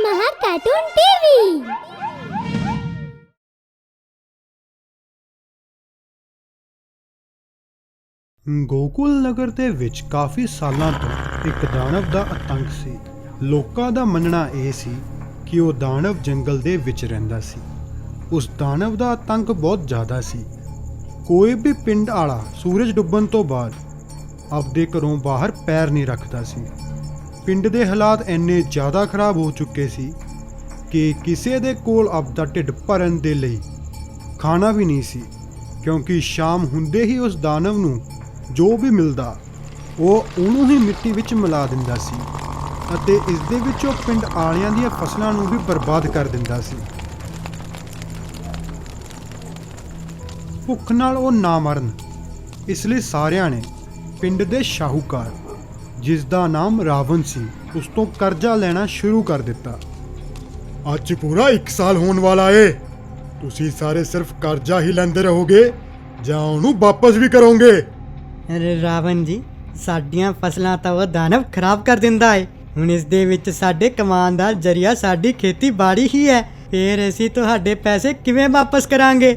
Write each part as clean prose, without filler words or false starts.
महा cartoon TV. Gokul ਨਗਰ ਦੇ ਵਿੱਚ ਕਾਫੀ ਸਾਲਾਂ ਤੋਂ ਇੱਕ ਦਾਨਵ ਦਾ ਆਤੰਕ ਸੀ। ਲੋਕਾਂ ਦਾ ਮੰਨਣਾ ਇਹ ਸੀ ਕਿ ਉਹ ਦਾਨਵ ਜੰਗਲ ਦੇ ਵਿੱਚ ਰਹਿੰਦਾ ਸੀ। ਉਸ ਦਾਨਵ ਦਾ ਆਤੰਕ ਬਹੁਤ ਜ਼ਿਆਦਾ ਸੀ। ਕੋਈ ਵੀ ਪਿੰਡ ਵਾਲਾ ਸੂਰਜ ਡੁੱਬਣ ਤੋਂ ਬਾਅਦ ਆਪਦੇ ਘਰੋਂ ਬਾਹਰ ਪੈਰ ਨਹੀਂ ਰੱਖਦਾ ਸੀ। ਪਿੰਡ ਦੇ ਹਾਲਾਤ ਇੰਨੇ ਜ਼ਿਆਦਾ ਖਰਾਬ ਹੋ ਚੁੱਕੇ ਸੀ ਕਿ ਕਿਸੇ ਦੇ ਕੋਲ ਆਪਦਾ ਢਿੱਡ ਭਰਨ ਦੇ ਲਈ ਖਾਣਾ ਵੀ ਨਹੀਂ ਸੀ, ਕਿਉਂਕਿ ਸ਼ਾਮ ਹੁੰਦੇ ਹੀ ਉਸ ਦਾਨਵ ਨੂੰ ਜੋ ਵੀ ਮਿਲਦਾ ਉਹ ਉਹਨੂੰ ਹੀ ਮਿੱਟੀ ਵਿੱਚ ਮਿਲਾ ਦਿੰਦਾ ਸੀ ਅਤੇ ਇਸ ਦੇ ਵਿੱਚ ਉਹ ਪਿੰਡ ਆਲਿਆਂ ਦੀਆਂ ਫਸਲਾਂ ਨੂੰ ਵੀ ਬਰਬਾਦ ਕਰ ਦਿੰਦਾ ਸੀ। ਭੁੱਖ ਨਾਲ ਉਹ ਨਾ ਮਰਨ, ਇਸ ਲਈ ਸਾਰਿਆਂ ਨੇ ਪਿੰਡ ਦੇ ਸ਼ਾਹੂਕਾਰ, ਜਿਸ ਦਾ ਨਾਮ ਰਾਵਣ ਸੀ, ਉਸ ਤੋਂ ਕਰਜ਼ਾ ਲੈਣਾ ਸ਼ੁਰੂ ਕਰ ਦਿੱਤਾ। ਅੱਜ ਪੂਰਾ 1 ਸਾਲ ਹੋਣ ਵਾਲਾ ਏ। ਤੁਸੀਂ ਸਾਰੇ ਸਿਰਫ ਕਰਜ਼ਾ ਹੀ ਲੈਂਦੇ ਰਹੋਗੇ ਜਾਂ ਉਹਨੂੰ ਵਾਪਸ ਵੀ ਕਰੋਗੇ? ਅਰੇ ਰਾਵਣ ਜੀ, ਸਾਡੀਆਂ ਫਸਲਾਂ ਤਾਂ ਉਹ ਦਾਨਵ ਖਰਾਬ ਕਰ ਦਿੰਦਾ ਏ। ਹੁਣ ਇਸ ਦੇ ਵਿੱਚ ਸਾਡੇ ਕਮਾਉਣ ਦਾ ਜ਼ਰੀਆ ਸਾਡੀ ਖੇਤੀਬਾੜੀ ਹੀ ਹੈ। ਫਿਰ ਅਸੀਂ ਤੁਹਾਡੇ ਪੈਸੇ ਕਿਵੇਂ ਵਾਪਸ ਕਰਾਂਗੇ?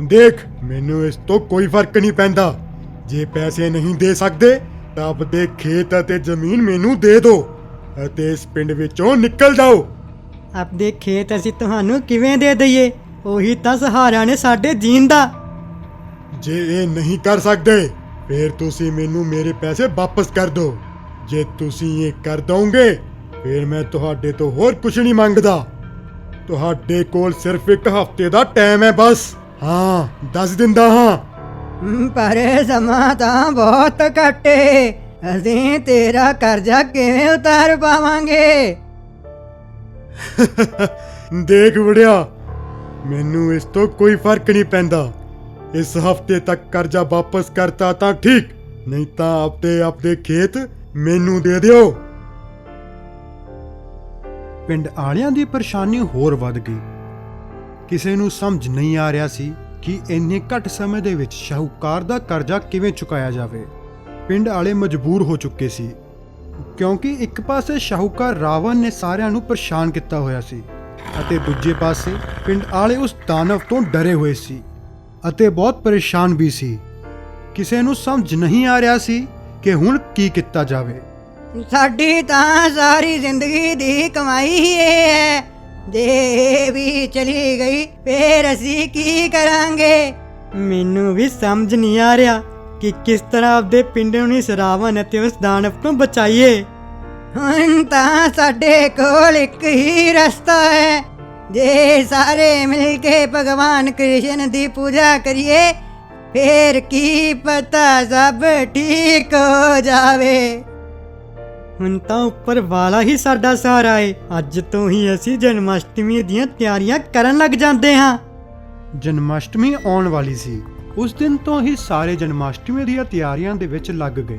ਦੇਖ, ਮੈਨੂੰ ਇਸ ਤੋਂ ਕੋਈ ਫਰਕ ਨਹੀਂ ਪੈਂਦਾ। ਜੇ ਪੈਸੇ ਨਹੀਂ ਦੇ ਸਕਦੇ ਤਾਂ ਆਪਦੇ ਖੇਤ ਅਤੇ ਜ਼ਮੀਨ ਮੈਨੂੰ ਦੇ ਦਿਓ ਅਤੇ ਇਸ ਪਿੰਡ ਵਿੱਚੋਂ ਨਿਕਲ ਜਾਓ। ਆਪਦੇ ਖੇਤ ਅਸੀਂ ਤੁਹਾਨੂੰ ਕਿਵੇਂ ਦੇ ਦਈਏ? ਉਹੀ ਤਾਂ ਸਹਾਰਾ ਨੇ ਸਾਡੇ ਜੀਣ ਦਾ। ਜੇ ਇਹ ਨਹੀਂ ਕਰ ਸਕਦੇ ਫਿਰ ਤੁਸੀਂ ਮੈਨੂੰ ਮੇਰੇ ਪੈਸੇ ਵਾਪਸ ਕਰ ਦਿਓ। ਜੇ ਤੁਸੀਂ ਇਹ ਕਰ ਦੋਗੇ ਫਿਰ ਮੈਂ ਤੁਹਾਡੇ ਤੋਂ ਹੋਰ ਕੁਝ ਨਹੀਂ ਮੰਗਦਾ। ਤੁਹਾਡੇ ਕੋਲ ਸਿਰਫ 1 ਹਫ਼ਤੇ ਦਾ ਟਾਈਮ ਹੈ ਬਸ। ਹਾਂ, ਦੱਸ ਦਿੰਦਾ ਹਾਂ। ਪਰ ਸਮਾਂ ਤਾਂ ਬਹੁਤ ਘੱਟ ਏ। ਅਸੀਂ ਤੇਰਾ ਕਰਜ਼ਾ ਕਿਵੇਂ ਉਤਾਰ ਪਾਵਾਂਗੇ? ਦੇਖ ਬੁੜਿਆ, ਮੈਨੂੰ ਇਸ ਤੋਂ ਕੋਈ ਫਰਕ ਨਹੀਂ ਪੈਂਦਾ। ਇਸ ਹਫ਼ਤੇ ਤੱਕ ਕਰਜ਼ਾ ਵਾਪਸ ਕਰਤਾ ਤਾਂ ਠੀਕ, ਨਹੀਂ ਤਾਂ ਆਪਦੇ ਖੇਤ ਮੈਨੂੰ ਦੇ ਦਿਓ। ਪਿੰਡ ਆਲਿਆਂ ਦੀ ਪਰੇਸ਼ਾਨੀ ਹੋਰ ਵੱਧ ਗਈ। ਕਿਸੇ ਨੂੰ ਸਮਝ ਨਹੀਂ ਆ ਰਿਹਾ ਸੀ ਕਿ ਇੰਨੇ ਘੱਟ ਸਮੇਂ ਦੇ ਵਿੱਚ ਸ਼ਾਹੂਕਾਰ ਦਾ ਕਰਜ਼ਾ ਕਿਵੇਂ ਚੁਕਾਇਆ ਜਾਵੇ। ਪਿੰਡ ਆਲੇ ਮਜਬੂਰ ਹੋ ਚੁੱਕੇ ਸੀ, ਕਿਉਂਕਿ ਇੱਕ ਪਾਸੇ ਸ਼ਾਹੂਕਾਰ ਰਾਵਣ ਨੇ ਸਾਰਿਆਂ ਨੂੰ ਪਰੇਸ਼ਾਨ ਕੀਤਾ ਹੋਇਆ ਸੀ ਅਤੇ ਦੂਜੇ ਪਾਸੇ ਪਿੰਡ ਆਲੇ ਉਸ ਦਾਨਵ ਤੋਂ ਡਰੇ ਹੋਏ ਸੀ ਅਤੇ ਬਹੁਤ ਪਰੇਸ਼ਾਨ ਵੀ ਸੀ। ਕਿਸੇ ਨੂੰ ਸਮਝ ਨਹੀਂ ਆ ਰਿਹਾ ਸੀ ਕਿ ਹੁਣ ਕੀ ਕੀਤਾ ਜਾਵੇ। ਸਾਡੀ ਤਾਂ ਸਾਰੀ ਜ਼ਿੰਦਗੀ ਦੀ ਕਮਾਈ ਹੀ ਇਹ ਹੈ। ਜੇ ਇਹ ਵੀ ਚਲੀ ਗਈ ਫੇਰ ਅਸੀਂ ਕੀ ਕਰਾਂਗੇ? ਮੈਨੂੰ ਵੀ ਸਮਝ ਨਹੀਂ ਆ ਰਿਹਾ ਕਿ ਕਿਸ ਤਰ੍ਹਾਂ ਆਪਦੇ ਪਿੰਡ ਨੂੰ ਇਸ ਰਾਵਣ ਅਤੇ ਉਸ ਦਾਨਵ ਤੋਂ ਬਚਾਈਏ। ਹੁਣ ਤਾਂ ਸਾਡੇ ਕੋਲ ਇੱਕ ਹੀ ਰਸਤਾ ਹੈ। ਜੇ ਸਾਰੇ ਮਿਲ ਕੇ ਭਗਵਾਨ ਕ੍ਰਿਸ਼ਨ ਦੀ ਪੂਜਾ ਕਰੀਏ ਫੇਰ ਕੀ ਪਤਾ ਸਭ ਠੀਕ ਹੋ ਜਾਵੇ। ਹੁਣ ਤਾਂ ਉੱਪਰ ਵਾਲਾ ਹੀ ਸਾਡਾ ਸਹਾਰਾ ਏ। ਅੱਜ ਤੋਂ ਹੀ ਅਸੀਂ ਜਨਮਾਸ਼ਟਮੀ ਦੀਆਂ ਤਿਆਰੀਆਂ ਕਰਨ ਲੱਗ ਜਾਂਦੇ ਹਾਂ। ਜਨਮਾਸ਼ਟਮੀ ਆਉਣ ਵਾਲੀ ਸੀ। ਉਸ ਦਿਨ ਤੋਂ ਹੀ ਸਾਰੇ ਜਨਮਾਸ਼ਟਮੀ ਦੀਆਂ ਤਿਆਰੀਆਂ ਦੇ ਵਿੱਚ ਲੱਗ ਗਏ।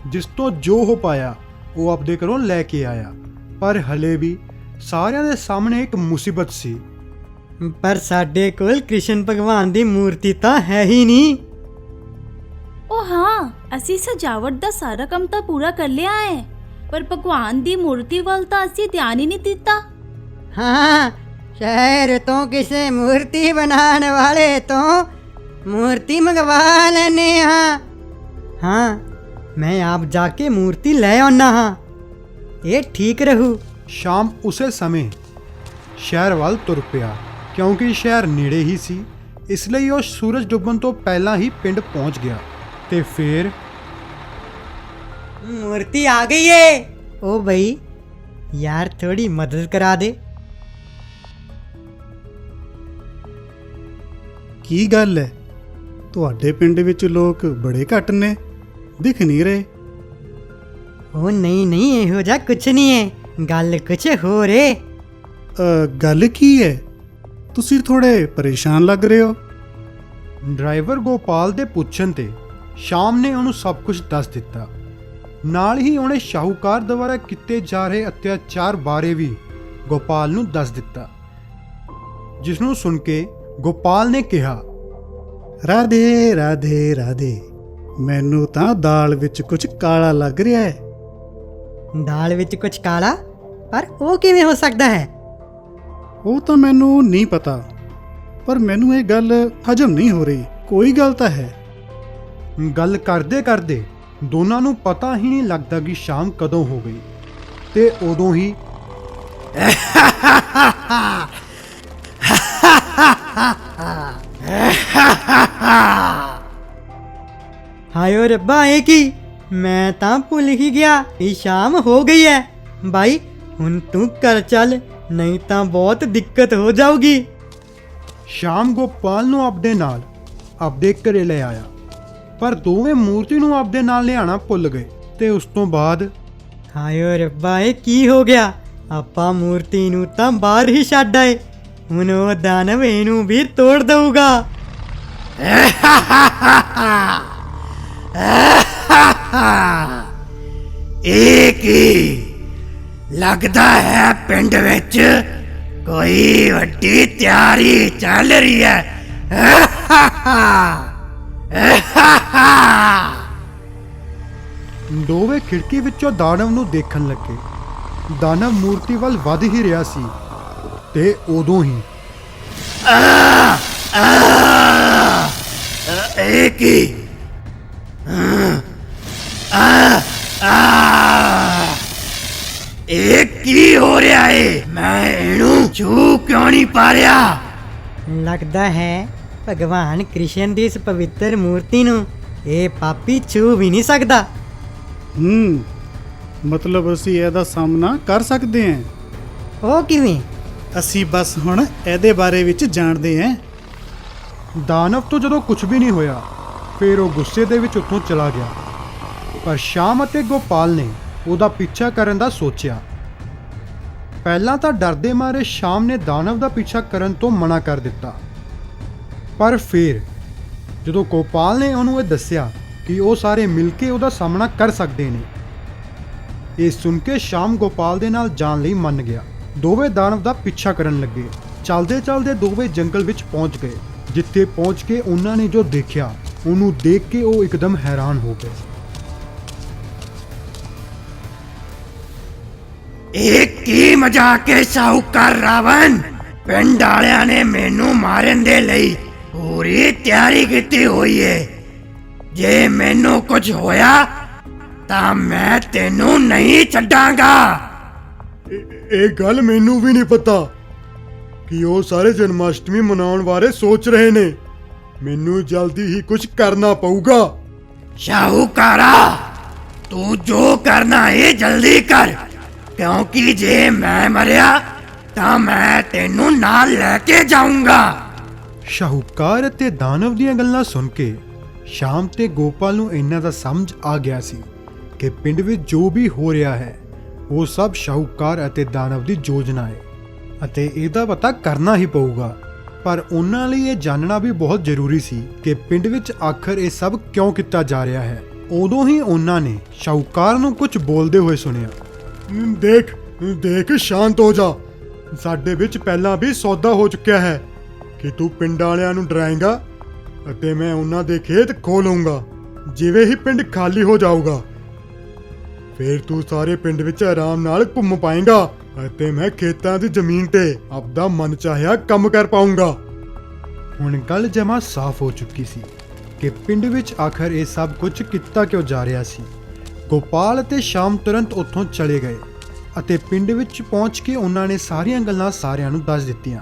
ਜਿਸ ਤੋਂ ਜੋ ਹੋ ਪਾਇਆ ਉਹ ਆਪਦੇ ਘਰੋਂ ਲੈ ਕੇ ਆਇਆ। ਪਰ ਹਲੇ ਵੀ ਸਾਰਿਆਂ ਦੇ ਸਾਹਮਣੇ ਇੱਕ ਮੁਸੀਬਤ ਸੀ। ਪਰ ਸਾਡੇ ਕੋਲ ਕ੍ਰਿਸ਼ਨ ਭਗਵਾਨ ਦੀ ਮੂਰਤੀ ਤਾਂ ਹੈ ਹੀ ਨਹੀਂ। ਉਹ ਹਾਂ, ਅਸੀਂ ਸਜਾਵਟ ਦਾ ਸਾਰਾ ਕੰਮ ਤਾਂ ਪੂਰਾ ਕਰ ਲਿਆ ਹੈ, ਪਰ ਭਗਵਾਨ ਦੀ ਮੂਰਤੀ ਵੱਲ ਤਾਂ ਅਸੀਂ ਧਿਆਨ ਹੀ ਨਹੀਂ ਦਿੱਤਾ। ਹਾਂ, ਸ਼ਹਿਰ ਤੋਂ ਕਿਸੇ ਮੂਰਤੀ ਬਣਾਉਣ ਵਾਲੇ ਤੋਂ ਮੂਰਤੀ ਮੰਗਵਾ ਲੈਨੇ ਹਾਂ। ਹਾਂ, ਮੈਂ ਆਪ ਜਾ ਕੇ ਮੂਰਤੀ ਲੈ ਆਉਣਾ ਹਾਂ। ਇਹ ਠੀਕ ਰਹੂ। ਸ਼ਾਮ ਉਸੇ ਸਮੇਂ ਸ਼ਹਿਰ ਵੱਲ ਤੁਰ ਪਿਆ। ਕਿਉਂਕਿ ਸ਼ਹਿਰ ਨੇੜੇ ਹੀ ਸੀ, ਇਸ ਲਈ ਉਹ ਸੂਰਜ ਡੁੱਬਣ ਤੋਂ ਪਹਿਲਾਂ ਹੀ ਪਿੰਡ ਪਹੁੰਚ ਗਿਆ। ਤੇ ਫਿਰ ਮੂਰਤੀ ਆ ਗਈ ਏ। ओ भाई यार, थोड़ी मदद करा दे। ਕੀ ਗੱਲ ਹੈ? ਤੁਹਾਡੇ ਪਿੰਡ ਵਿੱਚ ਲੋਕ ਬੜੇ ਘੱਟ ਨੇ, ਦਿਖ ਨਹੀਂ ਰਹੇ। ओ नहीं नहीं, ਇਹੋ ਜਿਹਾ ਕੁਛ ਨਹੀਂ ਏ। ਗੱਲ ਕੁਛ ਹੋਰ ਏ। ਗੱਲ ਕੀ ਹੈ? ਤੁਸੀਂ ਥੋੜੇ ਪਰੇਸ਼ਾਨ ਲੱਗ ਰਹੇ ਹੋ। ਡਰਾਈਵਰ ਗੋਪਾਲ ਦੇ ਪੁੱਛਣ ਤੇ ਸ਼ਾਮ ਨੇ ਉਹਨੂੰ ਸਭ ਕੁਝ ਦੱਸ ਦਿੱਤਾ। ਨਾਲ ਹੀ ਉਹਨੇ ਸ਼ਾਹੂਕਾਰ ਦੁਆਰਾ ਕੀਤੇ ਜਾ ਰਹੇ ਅਤਿਆਚਾਰ ਬਾਰੇ ਵੀ ਗੋਪਾਲ ਨੂੰ ਦੱਸ ਦਿੱਤਾ, ਜਿਸ ਨੂੰ ਸੁਣ ਕੇ ਗੋਪਾਲ ਨੇ ਕਿਹਾ, ਰਾਧੇ ਰਾਧੇ ਰਾਧੇ, ਮੈਨੂੰ ਤਾਂ ਦਾਲ ਵਿੱਚ ਕੁਝ ਕਾਲਾ ਲੱਗ ਰਿਹਾ ਹੈ। ਦਾਲ ਵਿੱਚ ਕੁਛ ਕਾਲਾ? ਪਰ ਉਹ ਕਿਵੇਂ ਹੋ ਸਕਦਾ ਹੈ? ਉਹ ਤਾਂ ਮੈਨੂੰ ਨਹੀਂ ਪਤਾ, ਪਰ ਮੈਨੂੰ ਇਹ ਗੱਲ ਹਜਮ ਨਹੀਂ ਹੋ ਰਹੀ। ਕੋਈ ਗੱਲ ਤਾਂ ਹੈ। ਗੱਲ ਕਰਦੇ ਕਰਦੇ ਦੋਨਾਂ ਨੂੰ ਪਤਾ ਹੀ ਨਹੀਂ ਲੱਗਦਾ ਕਿ ਸ਼ਾਮ ਕਦੋਂ ਹੋ ਗਈ ਤੇ ਉਦੋਂ ਹੀ ਹਾਏ ਰੱਬਾ, ਇਹ ਕੀ? ਮੈਂ ਤਾਂ ਭੁੱਲ ਹੀ ਗਿਆ ਕਿ ਸ਼ਾਮ ਹੋ ਗਈ ਹੈ। ਬਾਈ ਹੁਣ ਤੂੰ ਘਰ ਚੱਲ, ਨਹੀਂ ਤਾਂ ਬਹੁਤ ਦਿੱਕਤ ਹੋ ਜਾਊਗੀ। ਸ਼ਾਮ ਗੋਪਾਲ ਨੂੰ ਆਪਦੇ ਘਰੇ ਲੈ ਆਇਆ, ਪਰ ਦੋਵੇਂ ਮੂਰਤੀ ਨੂੰ ਆਪਦੇ ਨਾਲ ਲਿਆਣਾ ਭੁੱਲ ਗਏ ਤੇ ਉਸ ਤੋਂ ਬਾਅਦ ਹਾਏ ਰੱਬਾ, ਇਹ ਕੀ ਹੋ ਗਿਆ? ਆਪਾਂ ਮੂਰਤੀ ਨੂੰ ਤਾਂ ਬਾਹਰ ਹੀ ਛੱਡ ਆਏ, ਹੁਣ ਉਹ ਦਾਨਵ ਇਹਨੂੰ ਵੀ ਤੋੜ ਦਊਗਾ। ਇਹ ਕੀ ਲੱਗਦਾ ਹੈ? ਪਿੰਡ ਵਿੱਚ ਕੋਈ ਵੱਡੀ ਤਿਆਰੀ ਚੱਲ ਰਹੀ ਹੈ। ਦੋਵੇਂ ਖਿੜਕੀ ਵਿੱਚੋਂ ਦਾਨਵ ਨੂੰ ਦੇਖਣ ਲੱਗੇ। ਦਾਨਵ ਮੂਰਤੀ ਵੱਲ ਵੱਧ ਹੀ ਰਿਹਾ ਸੀ ਤੇ ਉਦੋਂ ਹੀ ਇਹ ਕੀ? ਇਹ ਕੀ ਹੋ ਰਿਹਾ ਏ? ਮੈਂ ਇਹਨੂੰ ਛੂ ਕਿਉਂ ਨਹੀਂ ਪਾ ਰਿਹਾ? ਲੱਗਦਾ ਹੈ ਭਗਵਾਨ ਕ੍ਰਿਸ਼ਨ ਦੀ ਇਸ ਪਵਿੱਤਰ ਮੂਰਤੀ ਨੂੰ ਇਹ ਪਾਪੀ ਛੂ ਵੀ ਨਹੀਂ ਸਕਦਾ। ਮਤਲਬ ਅਸੀਂ ਇਹਦਾ ਸਾਹਮਣਾ ਕਰ ਸਕਦੇ ਹਾਂ। ਉਹ ਕਿਵੇਂ? ਅਸੀਂ ਬਸ ਹੁਣ ਇਹਦੇ ਬਾਰੇ ਵਿੱਚ ਜਾਣਦੇ ਹਾਂ। ਦਾਨਵ ਤੋਂ ਜਦੋਂ ਕੁਝ ਵੀ ਨਹੀਂ ਹੋਇਆ, ਫਿਰ ਉਹ ਗੁੱਸੇ ਦੇ ਵਿੱਚ ਉੱਥੋਂ ਚਲਾ ਗਿਆ। ਪਰ ਸ਼ਾਮ ਅਤੇ ਗੋਪਾਲ ਨੇ ਉਹਦਾ ਪਿੱਛਾ ਕਰਨ ਦਾ ਸੋਚਿਆ। ਪਹਿਲਾਂ ਤਾਂ ਡਰਦੇ ਮਾਰੇ ਸ਼ਾਮ ਨੇ ਦਾਨਵ ਦਾ ਪਿੱਛਾ ਕਰਨ ਤੋਂ ਮਨਾ ਕਰ ਦਿੱਤਾ, ਪਰ ਫਿਰ ਜਦੋਂ ਗੋਪਾਲ ਨੇ ਉਹਨੂੰ ਇਹ ਦੱਸਿਆ ਕਿ ਉਹ ਸਾਰੇ ਮਿਲ ਕੇ ਉਹਦਾ ਸਾਹਮਣਾ ਕਰ ਸਕਦੇ ਨੇ, ਇਹ ਸੁਣ ਕੇ ਸ਼ਾਮ ਗੋਪਾਲ ਦੇ ਨਾਲ ਜਾਣ ਲਈ ਮੰਨ ਗਿਆ। ਦੋਵੇਂ ਦਾਨਵ ਦਾ ਪਿੱਛਾ ਕਰਨ ਲੱਗੇ। ਚਲਦੇ ਚਲਦੇ ਦੋਵੇਂ ਜੰਗਲ ਵਿੱਚ ਪਹੁੰਚ ਗਏ। ਜਿੱਥੇ ਪਹੁੰਚ ਕੇ ਉਹਨਾਂ ਨੇ ਜੋ ਦੇਖਿਆ, ਉਹਨੂੰ ਦੇਖ ਕੇ ਉਹ ਇੱਕਦਮ ਹੈਰਾਨ ਹੋ ਗਏ। ਇਹ ਕੀ ਮਜ਼ਾਕ ਹੈ ਸਾਹੂਕਾਰ ਰਾਵਣ? ਪਿੰਡ ਵਾਲਿਆਂ ਨੇ ਮੈਨੂੰ ਮਾਰਨ ਦੇ ਲਈ ਪੂਰੀ ਤਿਆਰੀ ਕੀਤੀ ਹੋਈ ਏ। ਜੇ ਮੈਨੂੰ ਕੁਝ ਹੋਇਆ ਤਾਂ ਮੈਂ ਤੈਨੂੰ ਨਹੀਂ ਛੱਡਾਂਗਾ। ਇਹ ਗੱਲ ਮੈਨੂੰ ਵੀ ਨਹੀਂ ਪਤਾ ਕਿ ਉਹ ਸਾਰੇ ਜਨਮਾਸ਼ਟਮੀ ਮਨਾਉਣ ਬਾਰੇ ਸੋਚ ਰਹੇ ਨੇ। ਮੈਨੂੰ ਜਲਦੀ ਹੀ ਕੁਝ ਕਰਨਾ ਪਊਗਾ। ਸ਼ਾਹੂਕਾਰਾ, ਤੂੰ ਜੋ ਕਰਨਾ ਹੈ ਜਲਦੀ ਕਰ, ਕਿਉਂਕਿ ਜੇ ਮੈਂ ਮਰਿਆ ਤਾਂ ਮੈਂ ਤੈਨੂੰ ਨਾਲ ਲੈ ਕੇ ਜਾਊਂਗਾ। ਸ਼ਾਹੂਕਾਰ ਅਤੇ ਦਾਨਵ ਦੀਆਂ ਗੱਲਾਂ ਸੁਣ ਕੇ ਸ਼ਾਮ ਤੇ ਗੋਪਾਲ ਨੂੰ ਇਹਨਾਂ ਦਾ ਸਮਝ ਆ ਗਿਆ ਸੀ ਕਿ ਪਿੰਡ ਵਿੱਚ ਜੋ ਵੀ ਹੋ ਰਿਹਾ ਹੈ ਉਹ ਸਭ ਸ਼ਾਹੂਕਾਰ ਅਤੇ ਦਾਨਵ ਦੀ ਯੋਜਨਾ ਹੈ ਅਤੇ ਇਹਦਾ ਪਤਾ ਕਰਨਾ ਹੀ ਪਊਗਾ। ਪਰ ਉਹਨਾਂ ਲਈ ਇਹ ਜਾਣਨਾ ਵੀ ਬਹੁਤ ਜ਼ਰੂਰੀ ਸੀ ਕਿ ਪਿੰਡ ਵਿੱਚ ਆਖਰ ਇਹ ਸਭ ਕਿਉਂ ਕੀਤਾ ਜਾ ਰਿਹਾ ਹੈ। ਉਦੋਂ ਹੀ ਉਹਨਾਂ ਨੇ ਸ਼ਾਹੂਕਾਰ ਨੂੰ ਕੁਝ ਬੋਲਦੇ ਹੋਏ ਸੁਣਿਆ। ਦੇਖ ਸ਼ਾਂਤ ਹੋ ਜਾ। ਸਾਡੇ ਵਿੱਚ ਪਹਿਲਾਂ ਵੀ ਸੌਦਾ ਹੋ ਚੁੱਕਿਆ ਹੈ ਕਿ ਤੂੰ ਪਿੰਡ ਵਾਲਿਆਂ ਨੂੰ ਡਰਾਏਂਗਾ ਅਤੇ ਮੈਂ ਉਹਨਾਂ ਦੇ ਖੇਤ ਖੋਹ ਲਊਂਗਾ। ਜਿਵੇਂ ਹੀ ਪਿੰਡ ਖਾਲੀ ਹੋ ਜਾਊਗਾ, ਫਿਰ ਤੂੰ ਸਾਰੇ ਪਿੰਡ ਵਿੱਚ ਆਰਾਮ ਨਾਲ ਘੁੰਮ ਪਾਏਂਗਾ ਅਤੇ ਮੈਂ ਖੇਤਾਂ ਦੀ ਜ਼ਮੀਨ ਤੇ ਆਪਦਾ ਮਨ ਚਾਹਿਆ ਕੰਮ ਕਰ ਪਾਊਂਗਾ। ਹੁਣ ਗੱਲ ਜਮਾ ਸਾਫ਼ ਹੋ ਚੁੱਕੀ ਸੀ ਕਿ ਪਿੰਡ ਵਿੱਚ ਆਖਰ ਇਹ ਸਭ ਕੁਝ ਕੀਤਾ ਕਿਉਂ ਜਾ ਰਿਹਾ ਸੀ। ਗੋਪਾਲ ਅਤੇ ਸ਼ਾਮ ਤੁਰੰਤ ਉੱਥੋਂ ਚਲੇ ਗਏ ਅਤੇ ਪਿੰਡ ਵਿੱਚ ਪਹੁੰਚ ਕੇ ਉਹਨਾਂ ਨੇ ਸਾਰੀਆਂ ਗੱਲਾਂ ਸਾਰਿਆਂ ਨੂੰ ਦੱਸ ਦਿੱਤੀਆਂ,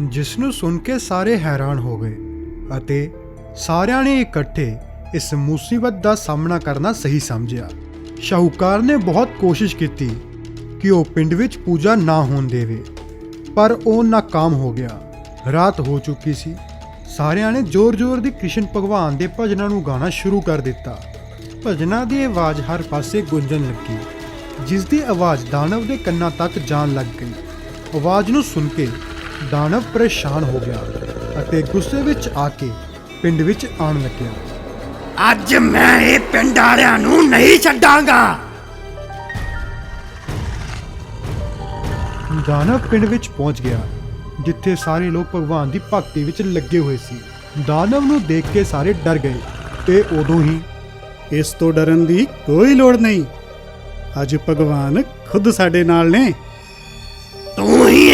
ਜਿਸ ਨੂੰ ਸੁਣ ਕੇ ਸਾਰੇ ਹੈਰਾਨ ਹੋ ਗਏ ਅਤੇ ਸਾਰਿਆਂ ਨੇ ਇਕੱਠੇ ਇਸ ਮੁਸੀਬਤ ਦਾ ਸਾਹਮਣਾ ਕਰਨਾ ਸਹੀ ਸਮਝਿਆ। ਸ਼ਾਹੂਕਾਰ ਨੇ ਬਹੁਤ ਕੋਸ਼ਿਸ਼ ਕੀਤੀ ਕਿ ਉਹ ਪਿੰਡ ਵਿੱਚ ਪੂਜਾ ਨਾ ਹੋਣ ਦੇਵੇ, ਪਰ ਉਹ ਨਾਕਾਮ ਹੋ ਗਿਆ। ਰਾਤ ਹੋ ਚੁੱਕੀ ਸੀ। ਸਾਰਿਆਂ ਨੇ ਜ਼ੋਰ-ਜ਼ੋਰ ਦੀ ਕ੍ਰਿਸ਼ਨ ਭਗਵਾਨ ਦੇ ਭਜਨਾਂ ਨੂੰ ਗਾਣਾ ਸ਼ੁਰੂ ਕਰ ਦਿੱਤਾ। ਭਜਨਾਂ ਦੀ ਆਵਾਜ਼ ਹਰ ਪਾਸੇ ਗੂੰਜਣ ਲੱਗੀ, ਜਿਸ ਦੀ ਆਵਾਜ਼ ਦਾਨਵ ਦੇ ਕੰਨਾਂ ਤੱਕ ਜਾਣ ਲੱਗ ਗਈ। ਆਵਾਜ਼ ਨੂੰ ਸੁਣ ਕੇ ਦਾਨਵ ਪਰੇਸ਼ਾਨ ਹੋ ਗਿਆ ਅਤੇ ਗੁੱਸੇ ਵਿੱਚ ਆ ਕੇ ਪਿੰਡ ਵਿੱਚ ਆਉਣ ਲੱਗਿਆ। ਅੱਜ ਮੈਂ ਇਹ ਪਿੰਡ ਵਾਲਿਆਂ ਨੂੰ ਨਹੀਂ ਛੱਡਾਂਗਾ। ਦਾਨਵ ਪਿੰਡ ਵਿੱਚ ਪਹੁੰਚ ਗਿਆ, ਜਿੱਥੇ ਸਾਰੇ ਲੋਕ ਭਗਵਾਨ ਦੀ ਭਗਤੀ ਵਿੱਚ ਲੱਗੇ ਹੋਏ ਸੀ। ਦਾਨਵ ਨੂੰ ਦੇਖ ਕੇ ਸਾਰੇ ਡਰ ਗਏ ਤੇ ਉਦੋਂ ਹੀ ਇਸ ਤੋਂ ਡਰਨ ਦੀ ਕੋਈ ਲੋੜ ਨਹੀਂ। ਅੱਜ ਭਗਵਾਨ ਖੁਦ ਸਾਡੇ ਨਾਲ ਨੇ।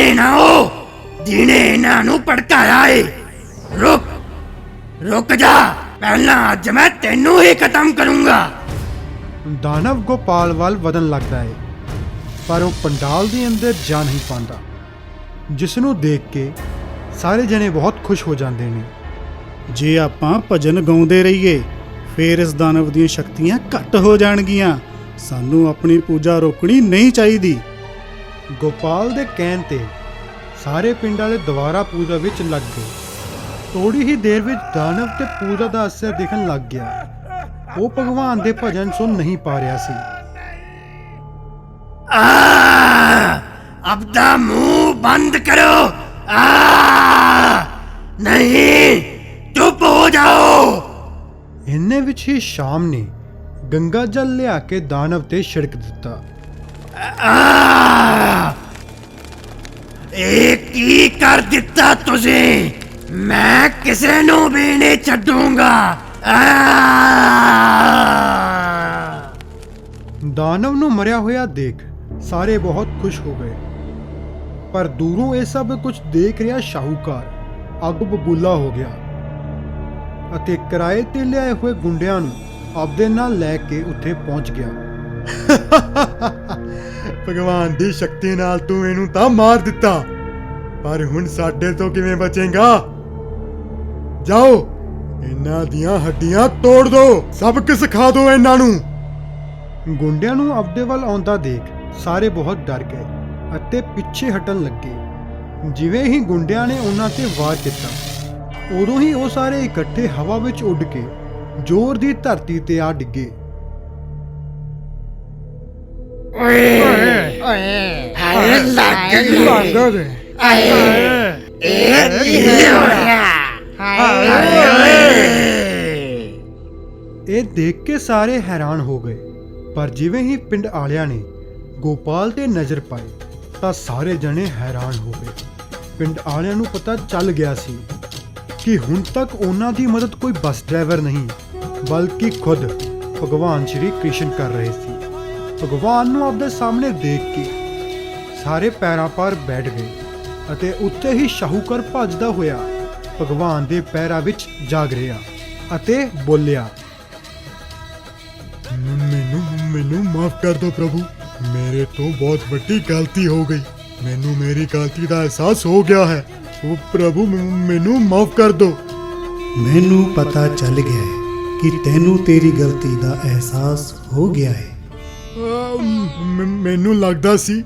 ਇਹਨੇ ਨਾ ਉਹ ਜਿਹਨੇ ਇਹਨਾਂ ਨੂੰ ਭੜਕਾਇਆ ਏ। ਰੁਕ ਰੁਕ ਜਾ, ਪਹਿਲਾਂ ਅੱਜ ਮੈਂ ਤੈਨੂੰ ਹੀ ਖਤਮ ਕਰੂੰਗਾ। ਦਾਨਵ ਗੋਪਾਲ ਵੱਲ ਵਧਣ ਲੱਗਦਾ ਹੈ, ਪਰ ਉਹ ਪੰਡਾਲ ਦੇ ਅੰਦਰ ਜਾ ਨਹੀਂ ਪਾਉਂਦਾ, ਜਿਸ ਨੂੰ ਦੇਖ ਕੇ ਸਾਰੇ ਜਣੇ ਬਹੁਤ ਖੁਸ਼ ਹੋ ਜਾਂਦੇ ਨੇ। ਜੇ ਆਪਾਂ ਭਜਨ ਗਾਉਂਦੇ ਰਹੀਏ ਫੇਰ ਇਸ ਦਾਨਵ ਦੀਆਂ ਸ਼ਕਤੀਆਂ ਘੱਟ ਹੋ ਜਾਣਗੀਆਂ। ਸਾਨੂੰ ਆਪਣੀ ਪੂਜਾ ਰੋਕਣੀ ਨਹੀਂ ਚਾਹੀਦੀ। ਗੋਪਾਲ ਦੇ ਕਹਿਣ ਤੇ ਸਾਰੇ ਪਿੰਡ ਵਾਲੇ ਦੁਬਾਰਾ ਪੂਜਾ ਵਿੱਚ ਲੱਗ ਗਏ। ਥੋੜੀ ਹੀ ਦੇਰ ਵਿੱਚ ਦਾਨਵ ਤੇ ਪੂਜਾ ਦਾ ਅਸਰ ਦਿਖਣ ਲੱਗ ਗਿਆ। ਉਹ ਭਗਵਾਨ ਦੇ ਭਜਨ ਸੁਣ ਨਹੀਂ ਪਾ ਰਿਹਾ ਸੀ। ਆਪਦਾ ਮੂੰਹ ਬੰਦ ਕਰੋ। ਨਹੀਂ, ਚੁੱਪ ਹੋ ਜਾਓ। ਇੰਨੇ ਵਿੱਚ ਹੀ ਸ਼ਾਮ ਨੇ ਗੰਗਾ ਜਲ ਲਿਆ ਕੇ ਦਾਨਵ ਤੇ ਛਿੜਕ ਦਿੱਤਾ। ਇਹ ਕੀ ਕਰ ਦਿੱਤਾ ਤੁਸੀਂ? ਮੈਂ ਕਿਸੇ ਨੂੰ ਵੀ ਨਹੀਂ ਛੱਡੂੰਗਾ। ਦਾਨਵ ਨੂੰ ਮਰਿਆ ਹੋਇਆ ਦੇਖ ਸਾਰੇ ਬਹੁਤ ਖੁਸ਼ ਹੋ ਗਏ, ਪਰ ਦੂਰੋਂ ਇਹ ਸਭ ਕੁਝ ਦੇਖ ਰਿਹਾ ਸ਼ਾਹੂਕਾਰ ਅੱਗ ਬਬੂਲਾ ਹੋ ਗਿਆ ਅਤੇ ਕਿਰਾਏ ਤੇ ਲਿਆਏ ਹੋਏ ਗੁੰਡਿਆਂ ਨੂੰ ਆਪਦੇ ਨਾਲ ਲੈ ਕੇ ਉੱਥੇ ਪਹੁੰਚ ਗਿਆ। ਭਗਵਾਨ ਦੀ ਸ਼ਕਤੀ ਨਾਲ ਤੂੰ ਇਹਨੂੰ ਤਾਂ ਮਾਰ ਦਿੱਤਾ, ਪਰ ਹੁਣ ਸਾਡੇ ਤੋਂ ਕਿਵੇਂ ਬਚੇਗਾ? ਜਾਓ, ਇਹਨਾਂ ਦੀਆਂ ਹੱਡੀਆਂ ਤੋੜ ਦਿਓ, ਸਬਕ ਸਿਖਾ ਦਿਓ ਇਹਨਾਂ ਨੂੰ। ਗੁੰਡਿਆਂ ਨੂੰ ਆਪਦੇ ਵੱਲ ਆਉਂਦਾ ਦੇਖ ਸਾਰੇ ਬਹੁਤ ਡਰ ਗਏ ਅਤੇ ਪਿੱਛੇ ਹਟਣ ਲੱਗੇ। ਜਿਵੇਂ ਹੀ ਗੁੰਡਿਆਂ ਨੇ ਉਹਨਾਂ ਤੇ ਵਾਰ ਕੀਤਾ, ਉਦੋਂ ਹੀ ਉਹ ਸਾਰੇ ਇਕੱਠੇ ਹਵਾ ਵਿੱਚ ਉੱਡ ਕੇ ਜ਼ੋਰ ਦੀ ਧਰਤੀ ਤੇ ਆ ਡਿੱਗੇ। ਹਾਏ ਲੱਗ ਗਈ। ਇਹ ਕੀ ਹੋਇਆ? ਇਹ ਦੇਖ ਕੇ ਸਾਰੇ ਹੈਰਾਨ ਹੋ ਗਏ, ਪਰ ਜਿਵੇਂ ਹੀ ਪਿੰਡ ਆਲਿਆਂ ਨੇ ਗੋਪਾਲ ਤੇ ਨਜ਼ਰ ਪਾਈ ਤਾਂ ਸਾਰੇ ਜਣੇ ਹੈਰਾਨ ਹੋ ਗਏ। ਪਿੰਡ ਆਲਿਆਂ ਨੂੰ ਪਤਾ ਚੱਲ ਗਿਆ ਸੀ ਕਿ ਹੁਣ ਤੱਕ ਉਹਨਾਂ ਦੀ ਮਦਦ ਕੋਈ ਬੱਸ ਡਰਾਈਵਰ ਨਹੀਂ ਬਲਕਿ ਖੁਦ ਭਗਵਾਨ ਸ਼੍ਰੀ ਕ੍ਰਿਸ਼ਨ ਕਰ ਰਹੇ ਸੀ। ਭਗਵਾਨ ਨੂੰ ਆਪਦੇ ਸਾਹਮਣੇ ਦੇਖ ਕੇ ਸਾਰੇ ਪੈਰਾਂ ਪਰ ਬੈਠ ਗਏ ਅਤੇ ਉੱਤੇ ਹੀ ਸ਼ਾਹੂਕਾਰ ਭੱਜਦਾ ਹੋਇਆ ਭਗਵਾਨ ਦੇ ਪੈਰਾਂ ਵਿੱਚ ਜਾਗ ਰਿਹਾ ਅਤੇ ਬੋਲਿਆ, ਮੈਨੂੰ ਮਾਫ ਕਰ ਦਿਓ ਪ੍ਰਭੂ, ਮੇਰੇ ਤੋਂ ਬਹੁਤ ਵੱਡੀ ਗਲਤੀ ਹੋ ਗਈ। ਮੈਨੂੰ ਮੇਰੀ ਗਲਤੀ ਦਾ ਅਹਿਸਾਸ ਹੋ ਗਿਆ ਹੈ। ਉਹ ਪ੍ਰਭੂ, ਮੈਨੂੰ ਮਾਫ ਕਰ ਦਿਓ। ਮੈਨੂੰ ਪਤਾ ਚੱਲ ਗਿਆ ਹੈ ਕਿ ਤੈਨੂੰ ਤੇਰੀ ਗਲਤੀ ਦਾ ਅਹਿਸਾਸ ਹੋ ਗਿਆ ਹੈ। ਮੈਨੂੰ ਲੱਗਦਾ ਸੀ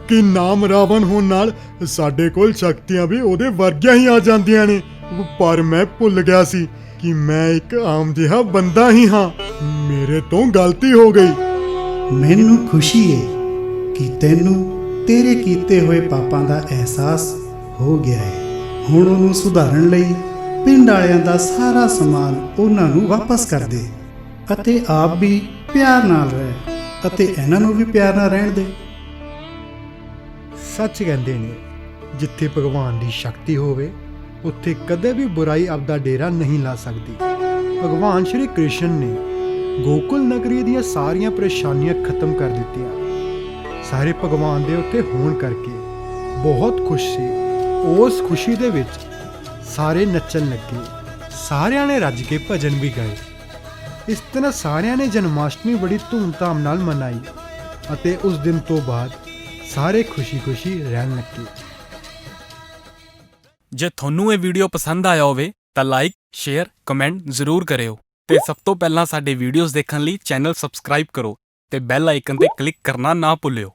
ਕਿ ਨਾਮ ਰਾਵਣ ਹੋਣ ਨਾਲ ਸਾਡੇ ਕੋਲ ਸ਼ਕਤੀਆਂ ਵੀ ਉਹਦੇ ਵਰਗੀਆਂ ਹੀ ਆ ਜਾਂਦੀਆਂ ਨੇ, ਪਰ ਮੈਂ ਭੁੱਲ ਗਿਆ ਸੀ ਕਿ ਮੈਂ ਇੱਕ ਆਮ ਜਿਹਾ ਬੰਦਾ ਹੀ ਹਾਂ। ਮੇਰੇ ਤੋਂ ਗਲਤੀ ਹੋ ਗਈ। ਮੈਨੂੰ ਖੁਸ਼ੀ ਹੈ ਕਿ ਤੈਨੂੰ ਤੇਰੇ ਕੀਤੇ ਹੋਏ ਪਾਪਾਂ ਦਾ ਅਹਿਸਾਸ ਹੋ ਗਿਆ ਹੈ। ਹੁਣ ਉਹਨੂੰ ਸੁਧਾਰਨ ਲਈ ਪਿੰਡ ਵਾਲਿਆਂ ਦਾ ਸਾਰਾ ਸਮਾਨ ਉਹਨਾਂ ਨੂੰ ਵਾਪਸ ਕਰ ਦੇ ਅਤੇ ਆਪ ਵੀ ਪਿਆਰ ਨਾਲ ਰਹਿ ਅਤੇ ਇਹਨਾਂ ਨੂੰ ਵੀ ਪਿਆਰ ਨਾਲ ਰਹਿਣ ਦੇ। ਸੱਚ ਕਹਿੰਦੇ ਨੇ, ਜਿੱਥੇ ਭਗਵਾਨ ਦੀ ਸ਼ਕਤੀ ਹੋਵੇ ਉੱਥੇ ਕਦੇ ਵੀ ਬੁਰਾਈ ਆਪਦਾ ਡੇਰਾ ਨਹੀਂ ਲਾ ਸਕਦੀ। ਭਗਵਾਨ ਸ਼੍ਰੀ ਕ੍ਰਿਸ਼ਨ ਨੇ ਗੋਕੁਲ ਨਗਰੀ ਦੀਆਂ ਸਾਰੀਆਂ ਪਰੇਸ਼ਾਨੀਆਂ ਖਤਮ ਕਰ ਦਿੱਤੀਆਂ। ਸਾਰੇ ਭਗਵਾਨ ਦੇ ਉੱਤੇ ਹੋਣ ਕਰਕੇ ਬਹੁਤ ਖੁਸ਼ ਸੀ। ਉਸ ਖੁਸ਼ੀ ਦੇ ਵਿੱਚ ਸਾਰੇ ਨੱਚਣ ਲੱਗੇ। ਸਾਰਿਆਂ ਨੇ ਰੱਜ ਕੇ ਭਜਨ ਵੀ ਗਾਏ। ਇਸ ਤਰ੍ਹਾਂ ਸਾਰਿਆਂ ਨੇ ਜਨਮਾਸ਼ਟਮੀ ਬੜੀ ਧੂਮਧਾਮ ਨਾਲ ਮਨਾਈ ਅਤੇ ਉਸ ਦਿਨ ਤੋਂ ਬਾਅਦ ਸਾਰੇ ਖੁਸ਼ੀ-ਖੁਸ਼ੀ ਰਹਿਣ ਲੱਗੇ। ਜੇ ਤੁਹਾਨੂੰ ਇਹ ਵੀਡੀਓ ਪਸੰਦ ਆਇਆ ਹੋਵੇ ਤਾਂ ਲਾਈਕ, ਸ਼ੇਅਰ, ਕਮੈਂਟ ਜ਼ਰੂਰ ਕਰਿਓ ਤੇ ਸਭ ਤੋਂ ਪਹਿਲਾਂ ਸਾਡੇ ਵੀਡੀਓਜ਼ ਦੇਖਣ ਲਈ ਚੈਨਲ ਸਬਸਕ੍ਰਾਈਬ ਕਰੋ ਤੇ ਬੈਲ ਆਈਕਨ ਤੇ ਕਲਿੱਕ ਕਰਨਾ ਨਾ ਭੁੱਲਿਓ।